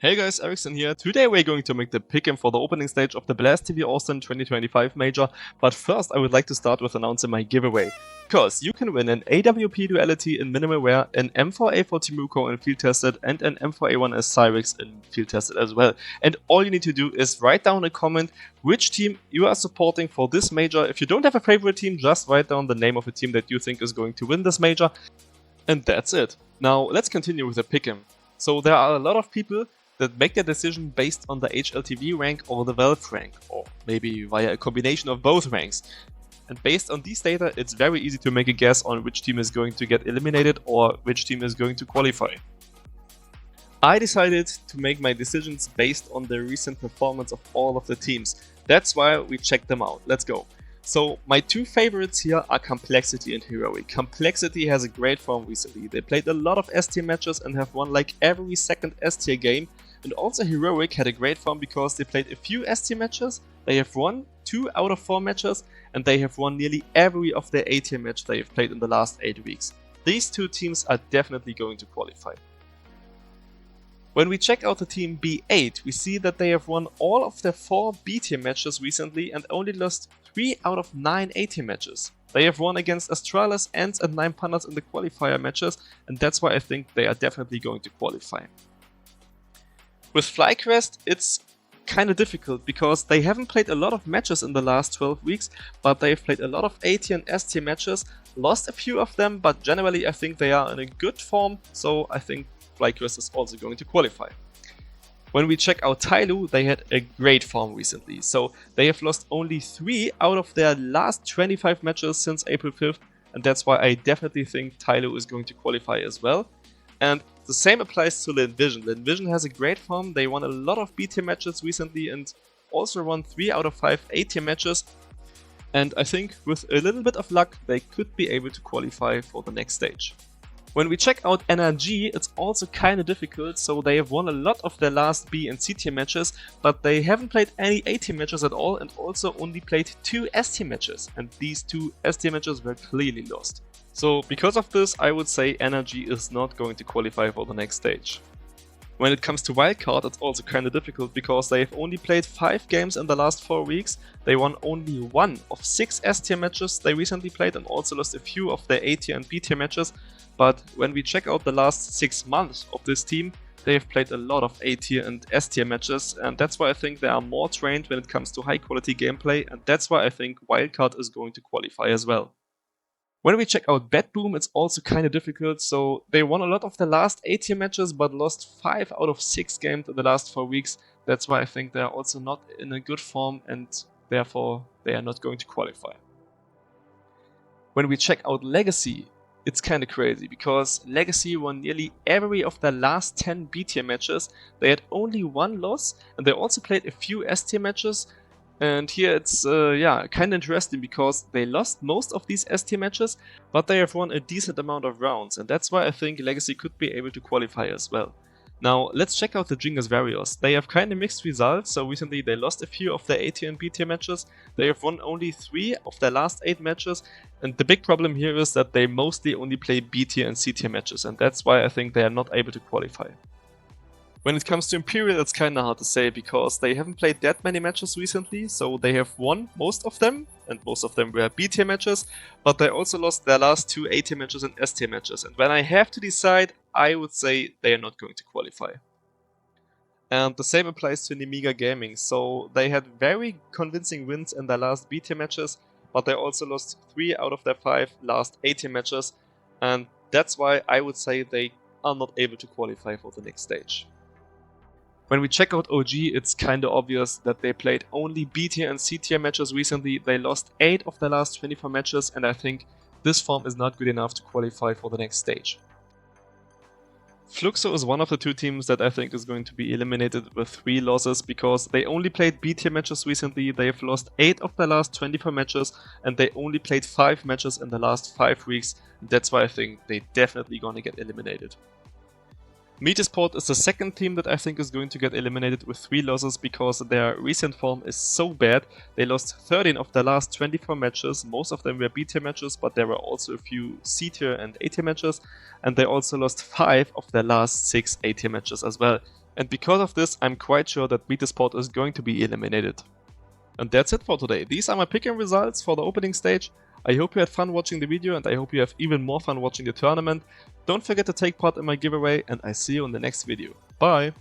Hey guys, Ericsson here. Today we're going to make the pick'em for the opening stage of the CS2 Austin 2025 Major, but first I would like to start with announcing my giveaway. Because you can win an AWP Duality in Minimal Wear, an M4A4 Timuco in Field Tested, and an M4A1S Cyrix in Field Tested as well. And all you need to do is write down a comment which team you are supporting for this major. If you don't have a favorite team, just write down the name of a team that you think is going to win this major. And that's it. Now let's continue with the pick'em. So there are a lot of people that make their decision based on the HLTV rank or the Valve rank, or maybe via a combination of both ranks. And based on these data, it's very easy to make a guess on which team is going to get eliminated or which team is going to qualify. I decided to make my decisions based on the recent performance of all of the teams. That's why we checked them out. Let's go. So my two favorites here are Complexity and Heroic. Complexity has a great form recently. They played a lot of S-tier matches and have won like every second S-tier game. And also Heroic had a great form because they played a few S-tier matches, they have won 2 out of 4 matches, and they have won nearly every of their A-tier match they have played in the last 8 weeks. These two teams are definitely going to qualify. When we check out the team B8, we see that they have won all of their 4 B-tier matches recently and only lost 3 out of 9 A-tier matches. They have won against Astralis, Ents and 9 Pandas in the qualifier matches, and that's why I think they are definitely going to qualify. With FlyQuest, it's kinda difficult because they haven't played a lot of matches in the last 12 weeks, but they've played a lot of A-tier and S-tier matches, lost a few of them, but generally I think they are in a good form, so I think FlyQuest is also going to qualify. When we check out Tyloo, they had a great form recently, so they have lost only 3 out of their last 25 matches since April 5th, and that's why I definitely think Tyloo is going to qualify as well. And the same applies to Linvision. Linvision has a great form, they won a lot of B-tier matches recently and also won 3 out of 5 A-tier matches. And I think with a little bit of luck, they could be able to qualify for the next stage. When we check out NRG, it's also kinda difficult, so they have won a lot of their last B and C tier matches, but they haven't played any A tier matches at all and also only played 2 S tier matches, and these 2 S tier matches were clearly lost. So because of this, I would say NRG is not going to qualify for the next stage. When it comes to Wildcard, it's also kinda difficult because they have only played 5 games in the last 4 weeks, they won only 1 of 6 S tier matches they recently played and also lost a few of their A tier and B tier matches. But when we check out the last 6 months of this team, they have played a lot of A tier and S tier matches, and that's why I think they are more trained when it comes to high quality gameplay, and that's why I think Wildcard is going to qualify as well. When we check out Bedboom, it's also kinda difficult, so they won a lot of the last A tier matches but lost 5 out of 6 games in the last 4 weeks. That's why I think they are also not in a good form and therefore they are not going to qualify. When we check out Legacy, it's kinda crazy because Legacy won nearly every of their last 10 B tier matches, they had only 1 loss and they also played a few S tier matches. And here it's kinda interesting because they lost most of these S tier matches, but they have won a decent amount of rounds, and that's why I think Legacy could be able to qualify as well. Now let's check out the Jingus Varios. They have kinda mixed results, so recently they lost a few of their A tier and B tier matches, they have won only 3 of their last 8 matches, and the big problem here is that they mostly only play B tier and C tier matches, and that's why I think they are not able to qualify. When it comes to Imperial, it's kinda hard to say because they haven't played that many matches recently, so they have won most of them, and most of them were B tier matches, but they also lost their last 2 A tier matches and S tier matches, and when I have to decide, I would say they are not going to qualify. And the same applies to Nemiga Gaming, so they had very convincing wins in their last B tier matches, but they also lost 3 out of their 5 last A tier matches, and that's why I would say they are not able to qualify for the next stage. When we check out OG, it's kinda obvious that they played only B tier and C tier matches recently, they lost 8 of the last 24 matches, and I think this form is not good enough to qualify for the next stage. Fluxo is one of the 2 teams that I think is going to be eliminated with 3 losses because they only played B tier matches recently, they have lost 8 of their last 24 matches, and they only played 5 matches in the last 5 weeks, and that's why I think they definitely gonna get eliminated. Esports is the second team that I think is going to get eliminated with 3 losses because their recent form is so bad. They lost 13 of their last 24 matches, most of them were B tier matches, but there were also a few C tier and A tier matches, and they also lost 5 of their last 6 A tier matches as well. And because of this, I'm quite sure that Esports is going to be eliminated. And that's it for today. These are my pick'em results for the opening stage. I hope you had fun watching the video and I hope you have even more fun watching the tournament. Don't forget to take part in my giveaway and I see you in the next video. Bye!